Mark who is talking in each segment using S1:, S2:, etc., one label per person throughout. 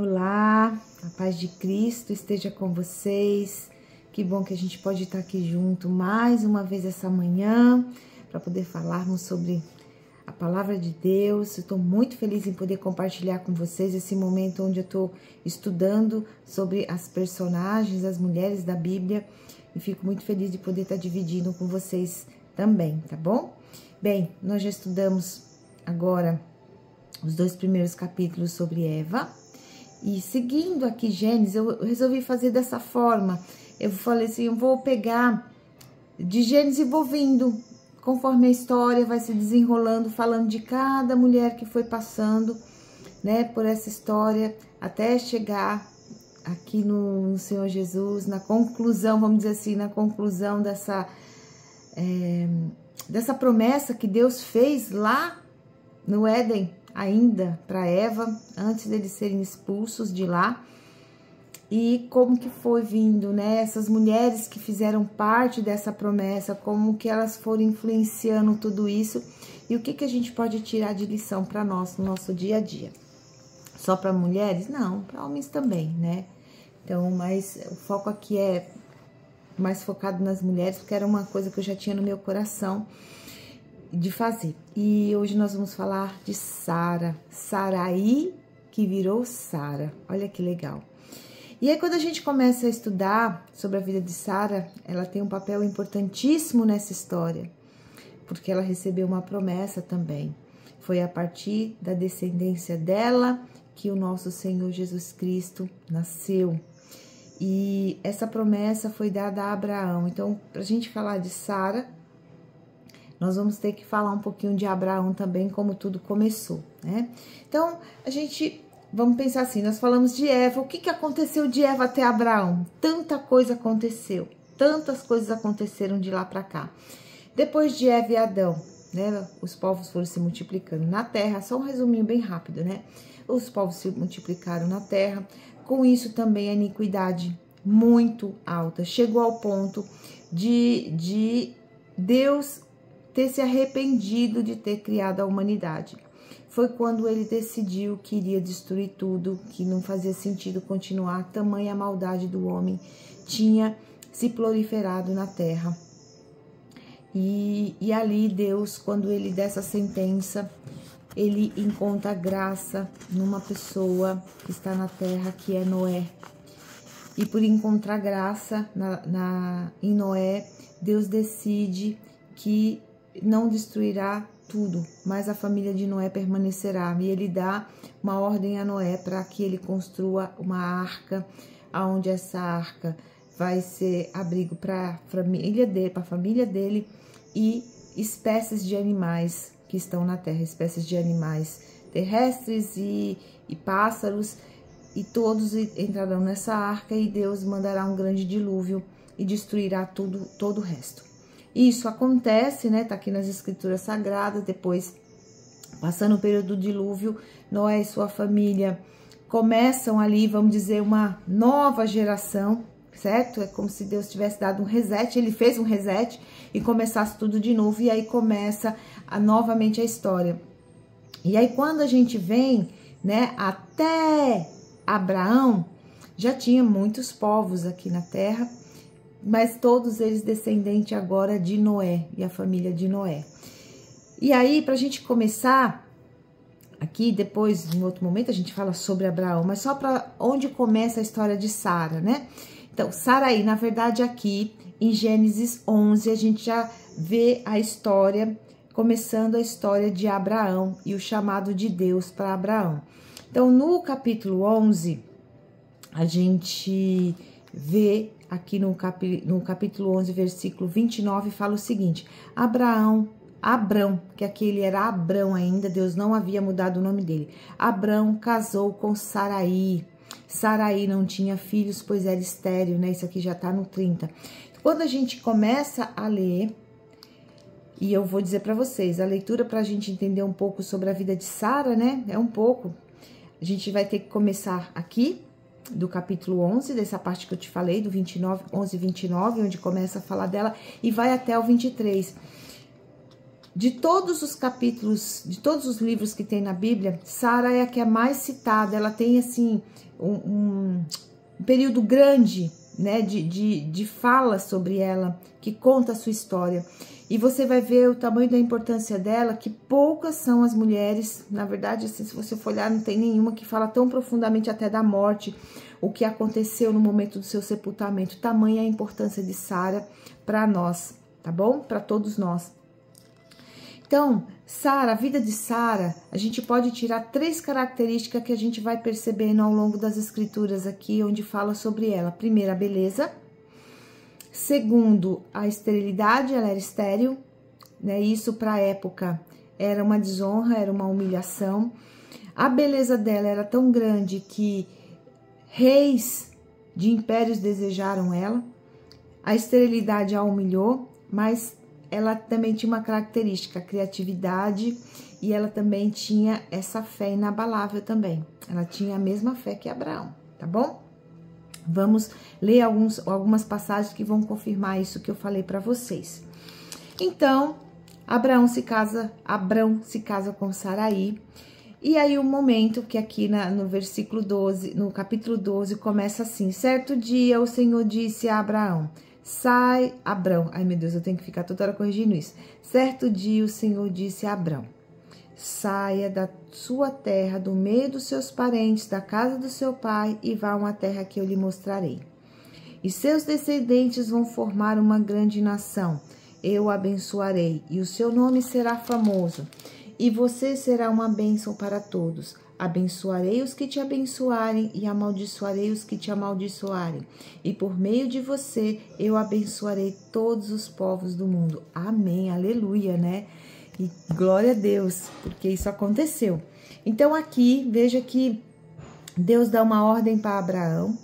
S1: Olá, a paz de Cristo esteja com vocês. Que bom que a gente pode estar aqui junto mais uma vez essa manhã para poder falarmos sobre a palavra de Deus. Eu estou muito feliz em poder compartilhar com vocês esse momento onde eu estou estudando sobre as personagens, as mulheres da Bíblia, e fico muito feliz de poder estar dividindo com vocês também, tá bom? Bem, nós já estudamos agora os 2 primeiros capítulos sobre Eva. E seguindo aqui Gênesis, eu resolvi fazer dessa forma. Eu falei assim, eu vou pegar de Gênesis e vou vindo, conforme a história vai se desenrolando, falando de cada mulher que foi passando, né, por essa história, até chegar aqui no Senhor Jesus, na conclusão, vamos dizer assim, na conclusão dessa promessa que Deus fez lá no Éden, ainda para Eva, antes deles serem expulsos de lá, e como que foi vindo, né, essas mulheres que fizeram parte dessa promessa, como que elas foram influenciando tudo isso, e o que que a gente pode tirar de lição para nós no nosso dia a dia. Só para mulheres? Não, para homens também, né? Então, mas o foco aqui é mais focado nas mulheres, porque era uma coisa que eu já tinha no meu coração de fazer. E hoje nós vamos falar de Sara, Sarai, que virou Sara. Olha que legal. E aí quando a gente começa a estudar sobre a vida de Sara, ela tem um papel importantíssimo nessa história, porque ela recebeu uma promessa também. Foi a partir da descendência dela que o nosso Senhor Jesus Cristo nasceu. E essa promessa foi dada a Abraão. Então, para a gente falar de Sara, nós vamos ter que falar um pouquinho de Abraão também, como tudo começou, né? Então, vamos pensar assim, nós falamos de Eva, o que aconteceu de Eva até Abraão? Tanta coisa aconteceu, tantas coisas aconteceram de lá para cá. Depois de Eva e Adão, né, os povos foram se multiplicando na terra, só um resuminho bem rápido, né? Os povos se multiplicaram na terra, com isso também a iniquidade muito alta, chegou ao ponto de Deus ter se arrependido de ter criado a humanidade. Foi quando ele decidiu que iria destruir tudo, que não fazia sentido continuar, tamanha maldade do homem tinha se proliferado na terra. E ali Deus, quando ele dá essa sentença, ele encontra graça numa pessoa que está na terra, que é Noé. E por encontrar graça em Noé, Deus decide que não destruirá tudo, mas a família de Noé permanecerá. E ele dá uma ordem a Noé para que ele construa uma arca, onde essa arca vai ser abrigo para a família dele e espécies de animais que estão na terra, espécies de animais terrestres e pássaros, e todos entrarão nessa arca, e Deus mandará um grande dilúvio e destruirá todo o resto. Isso acontece, né? Tá aqui nas escrituras sagradas. Depois, passando o período do dilúvio, Noé e sua família começam ali, vamos dizer, uma nova geração, certo? É como se Deus tivesse dado um reset, ele fez um reset e começasse tudo de novo, e aí começa novamente a história. E aí quando a gente vem, né, até Abraão, já tinha muitos povos aqui na terra, mas todos eles descendentes agora de Noé e a família de Noé. E aí, para a gente começar aqui, depois, em outro momento, a gente fala sobre Abraão, mas só para onde começa a história de Sara, né? Então, Sarai, na verdade, aqui em Gênesis 11, a gente já vê a história, começando a história de Abraão e o chamado de Deus para Abraão. Então, no capítulo 11, a gente vê aqui no capítulo 11, versículo 29, fala o seguinte: Abrão, que aquele era Abrão ainda, Deus não havia mudado o nome dele. Abrão casou com Sarai. Sarai não tinha filhos, pois era estéril, né? Isso aqui já tá no 30. Quando a gente começa a ler, e eu vou dizer para vocês, a leitura para a gente entender um pouco sobre a vida de Sara, né? É um pouco. A gente vai ter que começar aqui, do capítulo 11, dessa parte que eu te falei, do 29, 11 e 29, onde começa a falar dela, e vai até o 23. De todos os capítulos, de todos os livros que tem na Bíblia, Sara é a que é mais citada. Ela tem, assim, um período grande, né, de fala sobre ela, que conta a sua história. E você vai ver o tamanho da importância dela, que poucas são as mulheres. Na verdade, assim, se você for olhar, não tem nenhuma que fala tão profundamente até da morte, o que aconteceu no momento do seu sepultamento. Tamanha a importância de Sara para nós, tá bom? Para todos nós. Então, Sara, a vida de Sara, a gente pode tirar 3 características que a gente vai percebendo ao longo das escrituras aqui, onde fala sobre ela. Primeiro, a beleza. Segundo, a esterilidade, ela era estéril, né? Isso para a época era uma desonra, era uma humilhação. A beleza dela era tão grande que reis de impérios desejaram ela. A esterilidade a humilhou, mas ela também tinha uma característica, a criatividade, e ela também tinha essa fé inabalável também. Ela tinha a mesma fé que Abraão, tá bom? Vamos ler algumas passagens que vão confirmar isso que eu falei para vocês. Então, Abrão se casa com Saraí. E aí o momento que aqui no versículo 12, no capítulo 12, começa assim: certo dia o Senhor disse a Abraão, sai, Abrão, ai meu Deus, eu tenho que ficar toda hora corrigindo isso. Certo dia o Senhor disse a Abrão, saia da sua terra, do meio dos seus parentes, da casa do seu pai, e vá a uma terra que eu lhe mostrarei. E seus descendentes vão formar uma grande nação. Eu o abençoarei, e o seu nome será famoso. E você será uma bênção para todos. Abençoarei os que te abençoarem e amaldiçoarei os que te amaldiçoarem. E por meio de você, eu abençoarei todos os povos do mundo. Amém, aleluia, né? E glória a Deus, porque isso aconteceu. Então aqui, veja que Deus dá uma ordem para Abraão.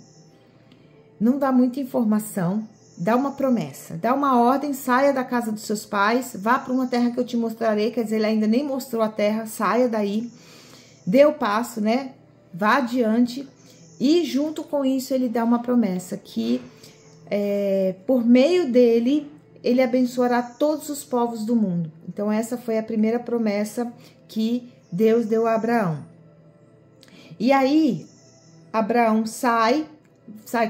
S1: Não dá muita informação. Dá uma promessa, dá uma ordem, saia da casa dos seus pais, vá para uma terra que eu te mostrarei, quer dizer, ele ainda nem mostrou a terra, saia daí, dê o passo, né, vá adiante, e junto com isso ele dá uma promessa, que por meio dele, ele abençoará todos os povos do mundo. Então essa foi a primeira promessa que Deus deu a Abraão. E aí, Abraão sai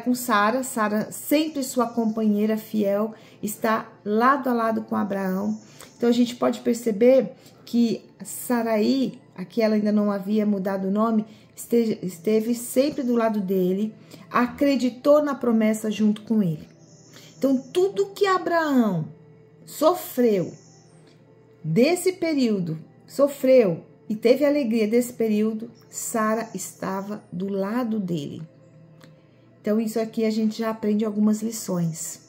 S1: com Sara, Sara sempre sua companheira fiel, está lado a lado com Abraão. Então a gente pode perceber que Saraí, aqui ela ainda não havia mudado o nome, esteve sempre do lado dele, acreditou na promessa junto com ele. Então tudo que Abraão sofreu desse período, sofreu e teve alegria desse período, Sara estava do lado dele. Então, isso aqui a gente já aprende algumas lições.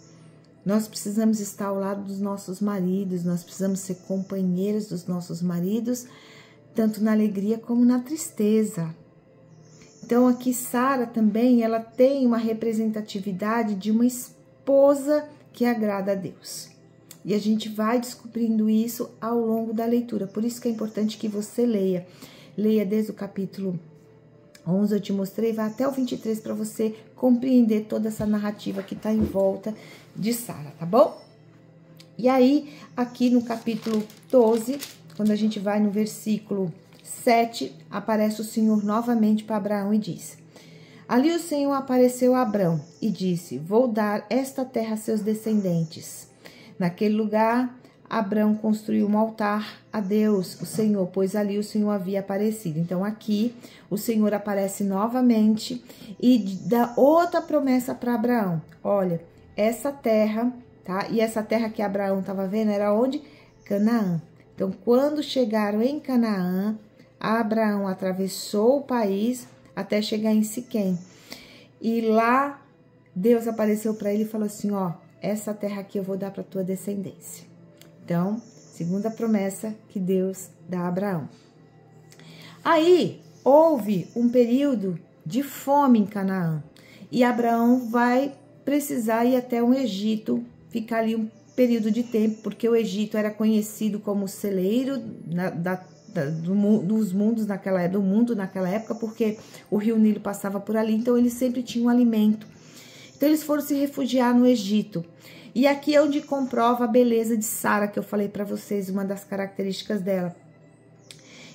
S1: Nós precisamos estar ao lado dos nossos maridos, nós precisamos ser companheiros dos nossos maridos, tanto na alegria como na tristeza. Então, aqui Sara também, ela tem uma representatividade de uma esposa que agrada a Deus. E a gente vai descobrindo isso ao longo da leitura. Por isso que é importante que você leia. Leia desde o capítulo 11, eu te mostrei, vai até o 23 para você compreender toda essa narrativa que está em volta de Sara, tá bom? E aí, aqui no capítulo 12, quando a gente vai no versículo 7, aparece o Senhor novamente para Abraão e diz: ali o Senhor apareceu a Abraão e disse: vou dar esta terra a seus descendentes. Naquele lugar, Abraão construiu um altar a Deus, o Senhor, pois ali o Senhor havia aparecido. Então, aqui, o Senhor aparece novamente e dá outra promessa para Abraão. Olha, essa terra, tá? E essa terra que Abraão estava vendo era onde? Canaã. Então, quando chegaram em Canaã, Abraão atravessou o país até chegar em Siquém. E lá, Deus apareceu para ele e falou assim, ó, essa terra aqui eu vou dar para tua descendência. Então, segunda promessa que Deus dá a Abraão. Aí, houve um período de fome em Canaã. E Abraão vai precisar ir até o Egito, ficar ali um período de tempo, porque o Egito era conhecido como o celeiro do mundo naquela época, porque o rio Nilo passava por ali, então eles sempre tinham alimento. Então, eles foram se refugiar no Egito. E aqui é onde comprova a beleza de Sara, que eu falei para vocês, uma das características dela.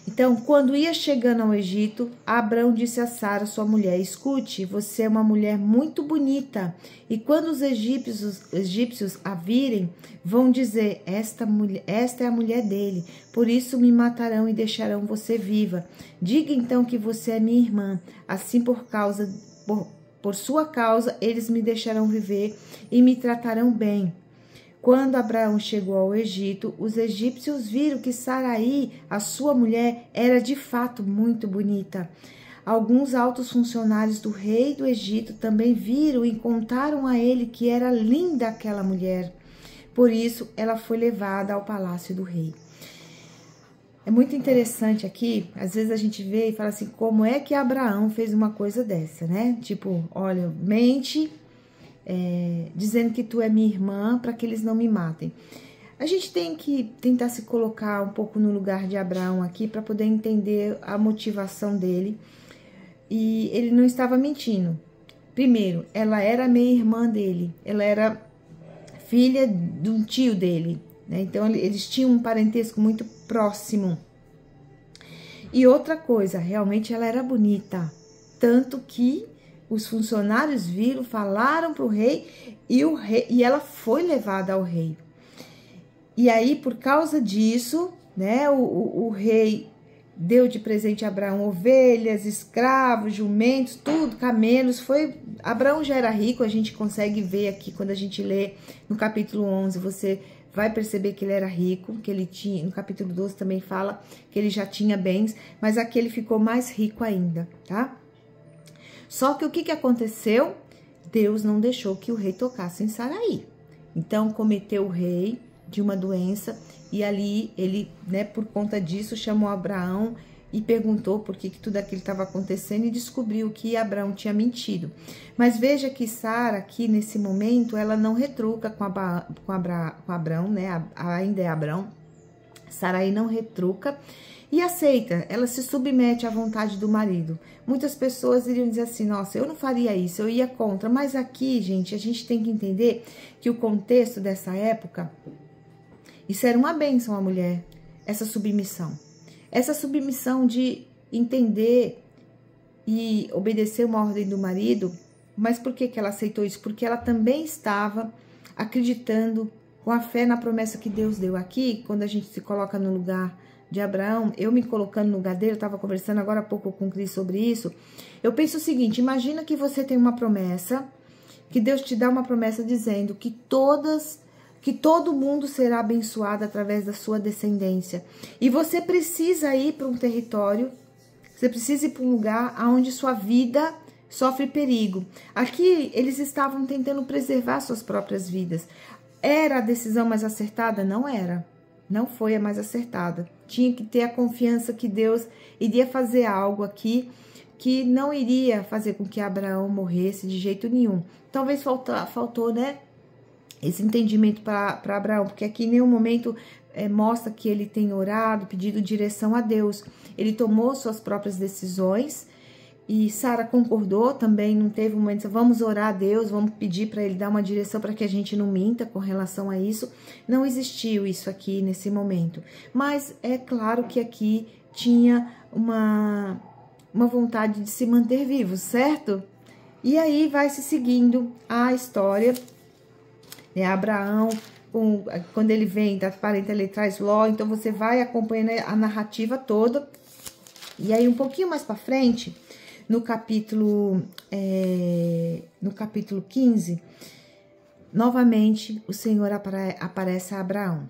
S1: Então, quando ia chegando ao Egito, Abrão disse a Sara, sua mulher: escute, você é uma mulher muito bonita, e quando os egípcios a virem, vão dizer: esta é a mulher dele, por isso me matarão e deixarão você viva. Diga então que você é minha irmã, assim por sua causa eles me deixarão viver e me tratarão bem. Quando Abraão chegou ao Egito, os egípcios viram que Sarai, a sua mulher, era de fato muito bonita. Alguns altos funcionários do rei do Egito também viram e contaram a ele que era linda aquela mulher. Por isso, ela foi levada ao palácio do rei. É muito interessante aqui, às vezes a gente vê e fala assim, como é que Abraão fez uma coisa dessa, né? Tipo, olha, mente... dizendo que tu é minha irmã para que eles não me matem. A gente tem que tentar se colocar um pouco no lugar de Abraão aqui para poder entender a motivação dele. E ele não estava mentindo. Primeiro, ela era meia irmã dele, ela era filha de um tio dele, né? Então eles tinham um parentesco muito próximo. E outra coisa, realmente ela era bonita, tanto que os funcionários viram, falaram para o rei e ela foi levada ao rei. E aí, por causa disso, né, o rei deu de presente a Abraão ovelhas, escravos, jumentos, tudo, camelos. Abraão já era rico, a gente consegue ver aqui quando a gente lê no capítulo 11, você vai perceber que ele era rico, que ele tinha, no capítulo 12 também fala que ele já tinha bens, mas aqui ele ficou mais rico ainda, tá? Só que o que aconteceu? Deus não deixou que o rei tocasse em Sarai. Então, cometeu o rei de uma doença e ali ele, né, por conta disso, chamou Abraão e perguntou por que tudo aquilo estava acontecendo e descobriu que Abraão tinha mentido. Mas veja que Sara, aqui nesse momento, ela não retruca com Abraão, né? Ainda é Abraão. Sarai não retruca e aceita, ela se submete à vontade do marido. Muitas pessoas iriam dizer assim, nossa, eu não faria isso, eu ia contra. Mas aqui, gente, a gente tem que entender que o contexto dessa época, isso era uma bênção à mulher, essa submissão. Essa submissão de entender e obedecer uma ordem do marido. Mas por que ela aceitou isso? Porque ela também estava acreditando com a fé na promessa que Deus deu. Aqui, quando a gente se coloca no lugar de Abraão, eu me colocando no lugar dele, eu estava conversando agora há pouco com o Cris sobre isso, eu penso o seguinte, imagina que você tem uma promessa, que Deus te dá uma promessa dizendo que todo mundo será abençoado através da sua descendência, e você precisa ir para um território, você precisa ir para um lugar onde sua vida sofre perigo. Aqui, eles estavam tentando preservar suas próprias vidas. Era a decisão mais acertada? Não era. Não foi a mais acertada. Tinha que ter a confiança que Deus iria fazer algo aqui que não iria fazer com que Abraão morresse de jeito nenhum. Talvez faltou, né, esse entendimento para Abraão, porque aqui em nenhum momento mostra que ele tem orado, pedido direção a Deus. Ele tomou suas próprias decisões e Sara concordou também, não teve um momento, vamos orar a Deus, vamos pedir para ele dar uma direção para que a gente não minta com relação a isso. Não existiu isso aqui nesse momento. Mas é claro que aqui tinha uma vontade de se manter vivo, certo? E aí vai se seguindo a história. Abraão, quando ele vem da parenta, ele traz Ló, então você vai acompanhando a narrativa toda. E aí um pouquinho mais para frente, no capítulo 15, novamente o Senhor aparece a Abraão.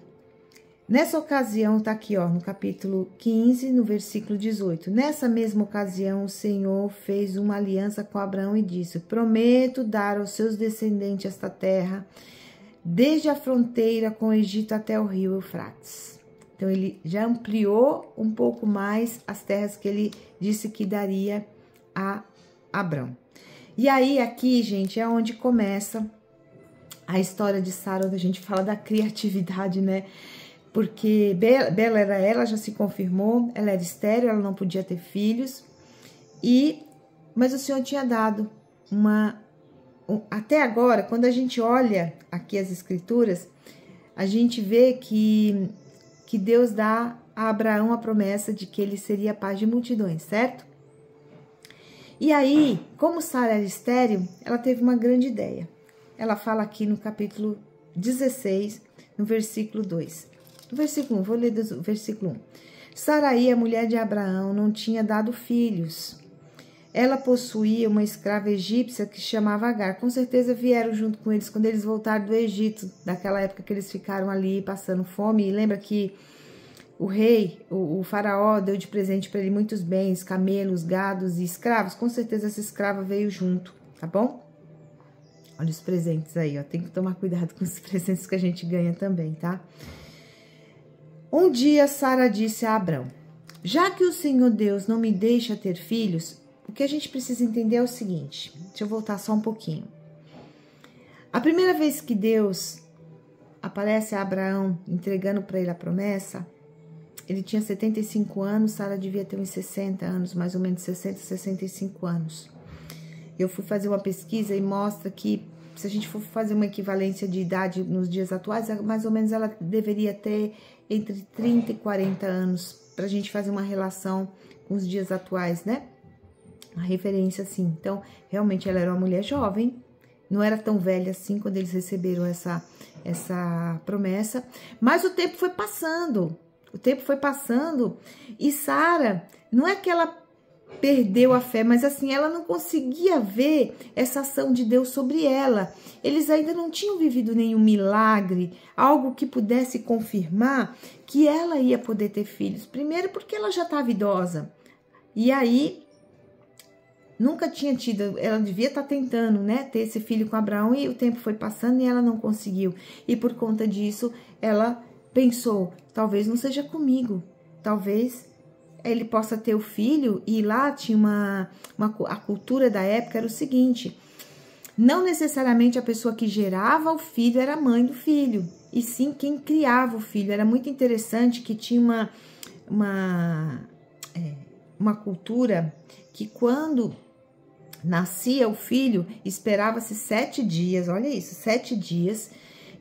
S1: Nessa ocasião, tá aqui, ó, no capítulo 15, no versículo 18. Nessa mesma ocasião, o Senhor fez uma aliança com Abraão e disse: prometo dar aos seus descendentes esta terra, desde a fronteira com o Egito até o rio Eufrates. Então, ele já ampliou um pouco mais as terras que ele disse que daria a Abrão. E aí, aqui, gente, é onde começa a história de Sara, onde a gente fala da criatividade, né? Porque Bela era ela, já se confirmou, ela era estéril, ela não podia ter filhos, mas o Senhor tinha dado uma até agora, quando a gente olha aqui as escrituras, a gente vê que Deus dá a Abraão a promessa de que ele seria pai de multidões, certo? E aí, como Sara era estéril, ela teve uma grande ideia. Ela fala aqui no capítulo 16, no versículo 2. No versículo 1, vou ler do versículo 1. Sarai, a mulher de Abraão, não tinha dado filhos. Ela possuía uma escrava egípcia que se chamava Agar. Com certeza vieram junto com eles quando eles voltaram do Egito, daquela época que eles ficaram ali passando fome. E lembra que o rei, o faraó, deu de presente para ele muitos bens, camelos, gados e escravos. Com certeza essa escrava veio junto, tá bom? Olha os presentes aí, ó. Tem que tomar cuidado com os presentes que a gente ganha também, tá? Um dia Sara disse a Abrão: já que o Senhor Deus não me deixa ter filhos, o que a gente precisa entender é o seguinte. Deixa eu voltar só um pouquinho. A primeira vez que Deus aparece a Abraão entregando para ele a promessa, ele tinha 75 anos, Sara devia ter uns 60 anos, mais ou menos 60, 65 anos. Eu fui fazer uma pesquisa e mostra que, se a gente for fazer uma equivalência de idade nos dias atuais, mais ou menos ela deveria ter entre 30 e 40 anos, para a gente fazer uma relação com os dias atuais, né? Uma referência assim. Então, realmente ela era uma mulher jovem, não era tão velha assim quando eles receberam essa promessa, mas o tempo foi passando. O tempo foi passando e Sara, não é que ela perdeu a fé, mas assim, ela não conseguia ver essa ação de Deus sobre ela. Eles ainda não tinham vivido nenhum milagre, algo que pudesse confirmar que ela ia poder ter filhos. Primeiro porque ela já estava idosa. E aí, nunca tinha tido, ela devia estar tentando, né, ter esse filho com Abraão, e o tempo foi passando e ela não conseguiu. E por conta disso, ela pensou, talvez não seja comigo, talvez ele possa ter o filho. E lá tinha a cultura da época era o seguinte, não necessariamente a pessoa que gerava o filho era a mãe do filho, e sim quem criava o filho. Era muito interessante que tinha uma cultura que quando nascia o filho, esperava-se 7 dias, olha isso, 7 dias,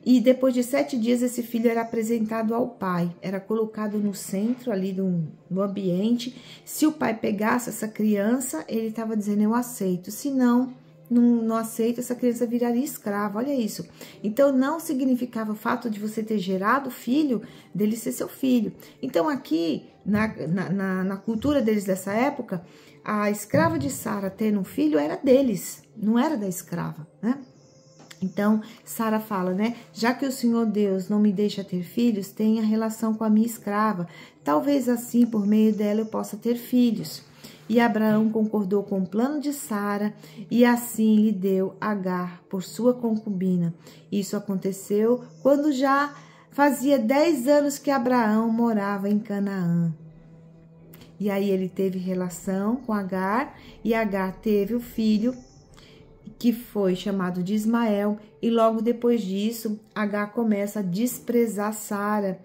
S1: e depois de 7 dias esse filho era apresentado ao pai, era colocado no centro ali do ambiente. Se o pai pegasse essa criança, ele estava dizendo, eu aceito, se não aceito, essa criança viraria escrava, olha isso. Então não significava o fato de você ter gerado filho, dele ser seu filho. Então aqui, na cultura deles dessa época, a escrava de Sara tendo um filho era deles, não era da escrava, né? Então, Sara fala, né? Já que o Senhor Deus não me deixa ter filhos, tenha relação com a minha escrava. Talvez assim, por meio dela, eu possa ter filhos. E Abraão concordou com o plano de Sara e assim lhe deu Agar por sua concubina. Isso aconteceu quando já fazia 10 anos que Abraão morava em Canaã. E aí ele teve relação com Agar e Agar teve o filho, que foi chamado de Ismael, e logo depois disso, Agar começa a desprezar Sara,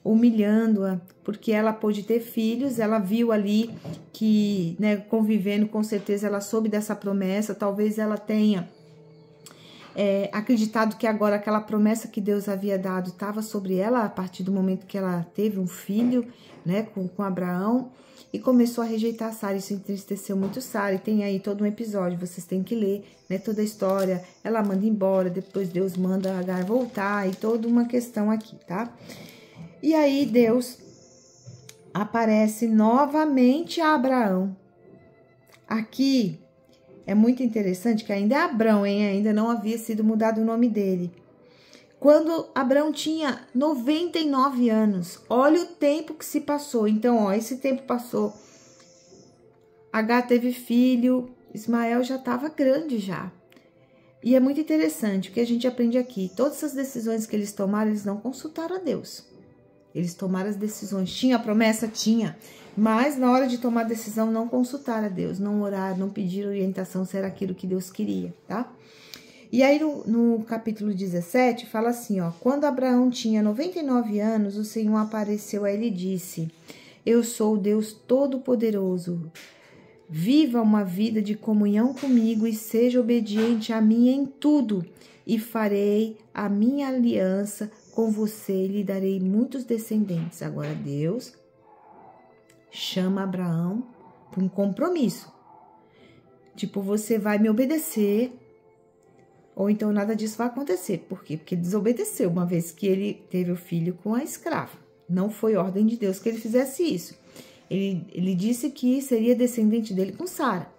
S1: humilhando-a, porque ela pôde ter filhos. Ela viu ali que, né, convivendo, com certeza ela soube dessa promessa, talvez ela tenha acreditado que agora aquela promessa que Deus havia dado estava sobre ela, a partir do momento que ela teve um filho, né, com Abraão, e começou a rejeitar Sara. Isso entristeceu muito Sara, e tem aí todo um episódio, vocês têm que ler, né, toda a história. Ela manda embora, depois Deus manda Agar voltar, e toda uma questão aqui, tá? E aí Deus aparece novamente a Abraão. Aqui é muito interessante que ainda é Abrão, hein? Ainda não havia sido mudado o nome dele. Quando Abrão tinha 99 anos. Olha o tempo que se passou. Então, ó, esse tempo passou. Agar teve filho. Ismael já estava grande já. E é muito interessante o que a gente aprende aqui. Todas as decisões que eles tomaram, eles não consultaram a Deus. Eles tomaram as decisões. Tinha a promessa? Tinha. Mas na hora de tomar a decisão, não consultaram a Deus. Não oraram, não pediram orientação se era aquilo que Deus queria, tá? E aí no capítulo 17 fala assim, ó. Quando Abraão tinha 99 anos, o Senhor apareceu a ele e disse: Eu sou o Deus Todo-Poderoso. viva uma vida de comunhão comigo e seja obediente a mim em tudo, e farei a minha aliança com você e lhe darei muitos descendentes. Agora Deus chama Abraão para um compromisso. Tipo, você vai me obedecer, ou então nada disso vai acontecer. Por quê? Porque desobedeceu uma vez que ele teve o filho com a escrava. Não foi ordem de Deus que ele fizesse isso. Ele disse que seria descendente dele com Sara.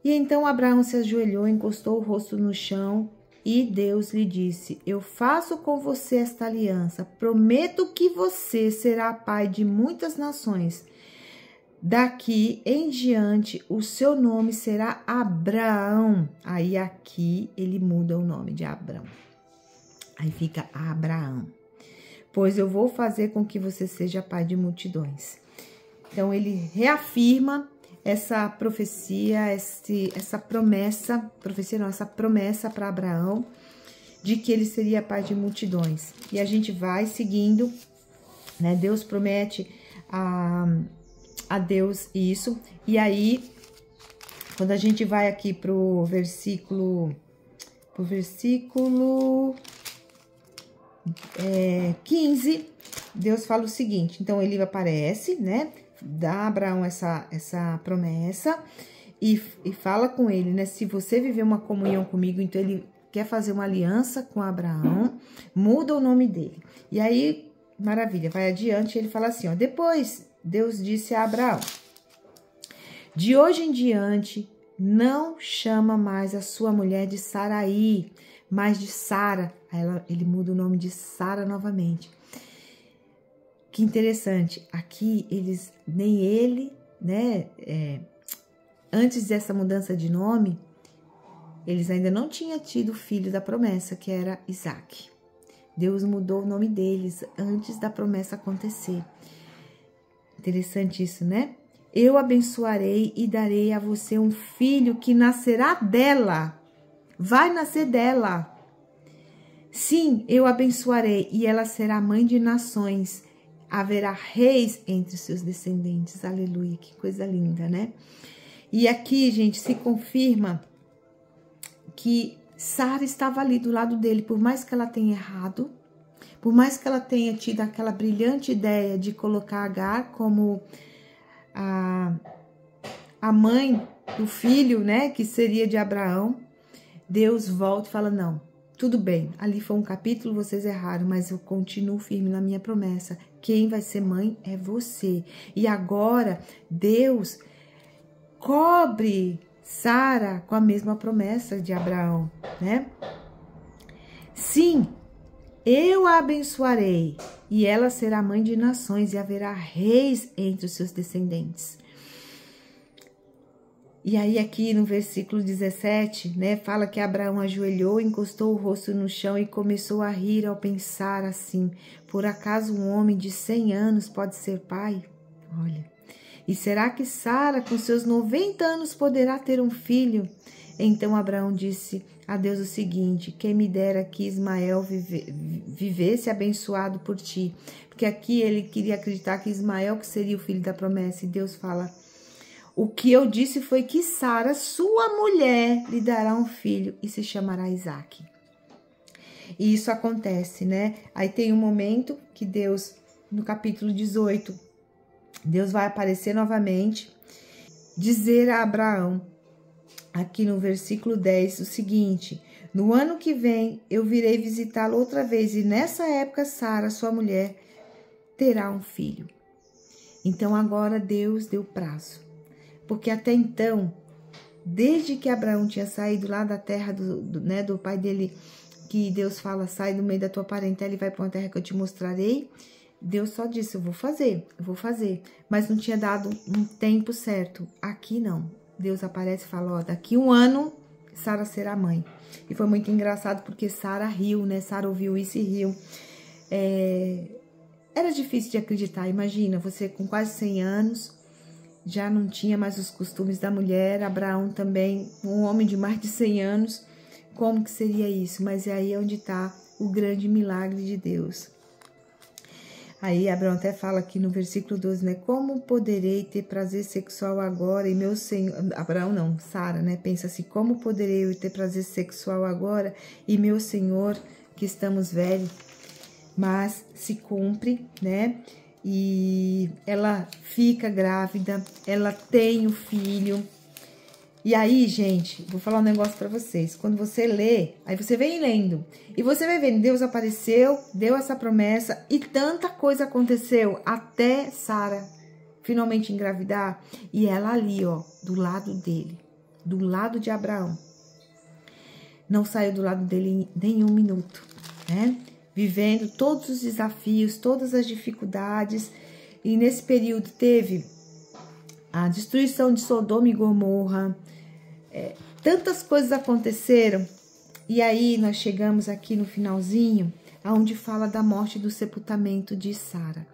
S1: E então Abraão se ajoelhou, encostou o rosto no chão e Deus lhe disse: eu faço com você esta aliança, prometo que você será pai de muitas nações. Daqui em diante o seu nome será Abraão. Aí aqui ele muda o nome de Abraão. Aí fica Abraão. Pois eu vou fazer com que você seja pai de multidões. Então ele reafirma essa profecia, essa promessa para Abraão de que ele seria pai de multidões. E a gente vai seguindo, né? Deus promete a Deus isso. E aí, quando a gente vai aqui pro versículo 15, Deus fala o seguinte. Então ele aparece, né? Dá a Abraão essa promessa e fala com ele, né? Se você viver uma comunhão comigo, então ele quer fazer uma aliança com Abraão, muda o nome dele. E aí, maravilha, vai adiante, ele fala assim, ó: depois Deus disse a Abraão: de hoje em diante, não chama mais a sua mulher de Sarai, mas de Sara. Aí ele muda o nome de Sara novamente. Que interessante, aqui nem ele, né, antes dessa mudança de nome, eles ainda não tinham tido o filho da promessa, que era Isaac. Deus mudou o nome deles antes da promessa acontecer. Interessante isso, né? Eu abençoarei e darei a você um filho que nascerá dela. Vai nascer dela. Sim, eu abençoarei e ela será mãe de nações. Haverá reis entre seus descendentes. Aleluia, que coisa linda, né? E aqui, gente, se confirma que Sara estava ali do lado dele, por mais que ela tenha errado, por mais que ela tenha tido aquela brilhante ideia de colocar Agar como a mãe do filho, né, que seria de Abraão, Deus volta e fala: não, tudo bem, ali foi um capítulo, vocês erraram, mas eu continuo firme na minha promessa. Quem vai ser mãe é você. E agora, Deus cobre Sara com a mesma promessa de Abraão, né? Sim, eu a abençoarei e ela será mãe de nações e haverá reis entre os seus descendentes. E aí aqui no versículo 17, né, fala que Abraão ajoelhou, encostou o rosto no chão e começou a rir ao pensar assim: por acaso um homem de 100 anos pode ser pai? Olha, e será que Sara com seus 90 anos poderá ter um filho? Então Abraão disse a Deus o seguinte: quem me dera que Ismael vivesse abençoado por ti. Porque aqui ele queria acreditar que Ismael que seria o filho da promessa, e Deus fala: o que eu disse foi que Sara, sua mulher, lhe dará um filho e se chamará Isaac. E isso acontece, né? Aí tem um momento que Deus, no capítulo 18, Deus vai aparecer novamente, dizer a Abraão, aqui no versículo 10, o seguinte: no ano que vem eu virei visitá-lo outra vez e nessa época Sara, sua mulher, terá um filho. Então agora Deus deu prazo. Porque até então, desde que Abraão tinha saído lá da terra do pai dele, que Deus fala: sai do meio da tua parentela e vai para uma terra que eu te mostrarei, Deus só disse: eu vou fazer. Mas não tinha dado um tempo certo. Aqui não. Deus aparece e fala: ó, daqui um ano, Sara será mãe. E foi muito engraçado porque Sara riu, né? Sara ouviu isso e riu. Era difícil de acreditar. Imagina, você com quase 100 anos... já não tinha mais os costumes da mulher, Abraão também, um homem de mais de 100 anos, como que seria isso? Mas é aí onde está o grande milagre de Deus. Aí Abraão até fala aqui no versículo 12, né? Como poderei ter prazer sexual agora e meu senhor... Abraão não, Sara, né? Pensa assim, como poderei eu ter prazer sexual agora e meu senhor, que estamos velhos? Mas se cumpre, né? E ela fica grávida, ela tem o filho. E aí, gente, vou falar um negócio pra vocês. Quando você lê, aí você vem lendo. E você vai vendo, Deus apareceu, deu essa promessa e tanta coisa aconteceu até Sara finalmente engravidar. E ela ali, ó, do lado dele, do lado de Abraão. Não saiu do lado dele nem um minuto, né? Vivendo todos os desafios, todas as dificuldades. E nesse período teve a destruição de Sodoma e Gomorra. Tantas coisas aconteceram. E aí nós chegamos aqui no finalzinho, onde fala da morte e do sepultamento de Sara.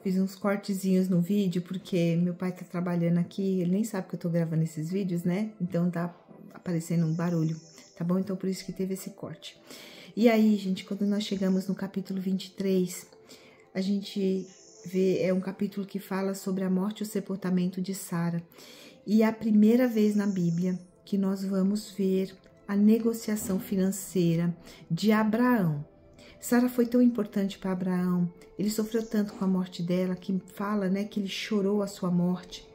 S1: Fiz uns cortezinhos no vídeo, porque meu pai tá trabalhando aqui, ele nem sabe que eu tô gravando esses vídeos, né? Então tá aparecendo um barulho, tá bom? Então por isso que teve esse corte. E aí, gente, quando nós chegamos no capítulo 23, a gente vê, é um capítulo que fala sobre a morte e o sepultamento de Sara. E é a primeira vez na Bíblia que nós vamos ver a negociação financeira de Abraão. Sara foi tão importante para Abraão, ele sofreu tanto com a morte dela, que fala, né, que ele chorou a sua morte.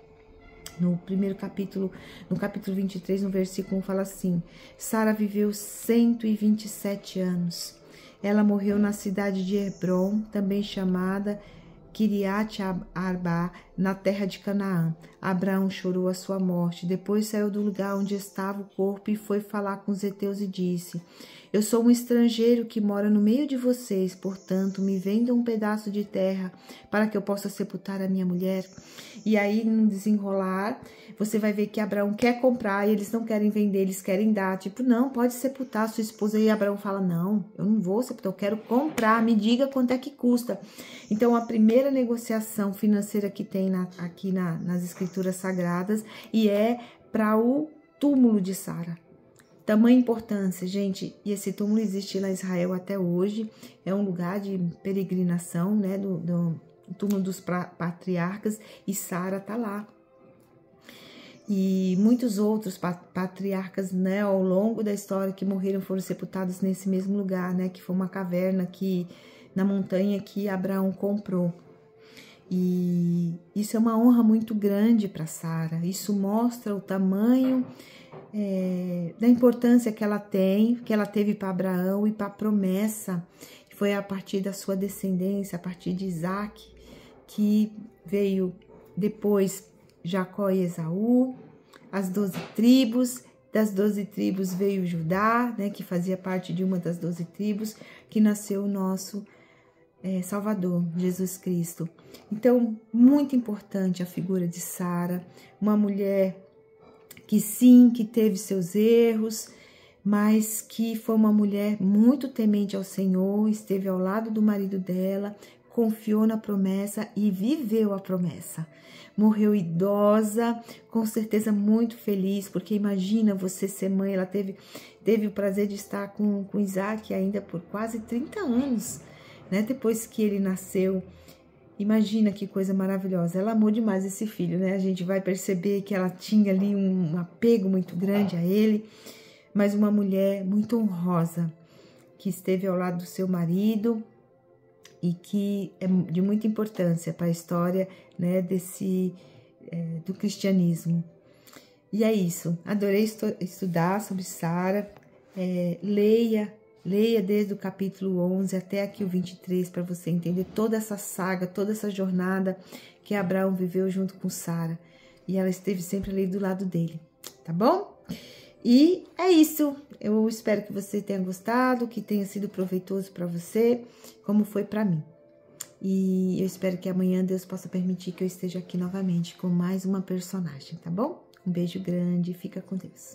S1: No primeiro capítulo, no capítulo 23, no versículo 1, fala assim: Sara viveu 127 anos. Ela morreu na cidade de Hebrom, também chamada Kiriat Arba, na terra de Canaã. Abraão chorou a sua morte. Depois saiu do lugar onde estava o corpo e foi falar com os heteus e disse: Eu sou um estrangeiro que mora no meio de vocês, portanto, me vendam um pedaço de terra para que eu possa sepultar a minha mulher. E aí, no desenrolar, você vai ver que Abraão quer comprar e eles não querem vender, eles querem dar. Tipo, não, pode sepultar a sua esposa. E Abraão fala: Não, eu não vou sepultar, eu quero comprar, me diga quanto é que custa. Então, a primeira negociação financeira que tem aqui nas escrituras sagradas, e é para o túmulo de Sara. Tamanha importância, gente. E esse túmulo existe lá em Israel até hoje. É um lugar de peregrinação, né, do túmulo dos patriarcas, e Sara tá lá. E muitos outros patriarcas, né, ao longo da história que morreram foram sepultados nesse mesmo lugar, né, que foi uma caverna que na montanha que Abraão comprou. E isso é uma honra muito grande para Sara. Isso mostra o tamanho da importância que ela tem, que ela teve para Abraão e para a promessa. Foi a partir da sua descendência, a partir de Isaac, que veio depois Jacó e Esaú, as 12 tribos. Das 12 tribos veio Judá, né, que fazia parte de uma das 12 tribos, que nasceu o nosso Salvador, Jesus Cristo. Então, muito importante a figura de Sara, uma mulher que sim, que teve seus erros, mas que foi uma mulher muito temente ao Senhor, esteve ao lado do marido dela, confiou na promessa e viveu a promessa. Morreu idosa, com certeza muito feliz, porque imagina você ser mãe, ela teve o prazer de estar com Isaac ainda por quase 30 anos, né? Depois que ele nasceu. Imagina que coisa maravilhosa. Ela amou demais esse filho, né? A gente vai perceber que ela tinha ali um apego muito grande a ele, mas uma mulher muito honrosa, que esteve ao lado do seu marido e que é de muita importância para a história, né, do cristianismo. E é isso. Adorei estudar sobre Sara. Leia desde o capítulo 11 até aqui o 23 para você entender toda essa saga, toda essa jornada que Abraão viveu junto com Sara. E ela esteve sempre ali do lado dele, tá bom? E é isso. Eu espero que você tenha gostado, que tenha sido proveitoso para você, como foi para mim. E eu espero que amanhã Deus possa permitir que eu esteja aqui novamente com mais uma personagem, tá bom? Um beijo grande e fica com Deus.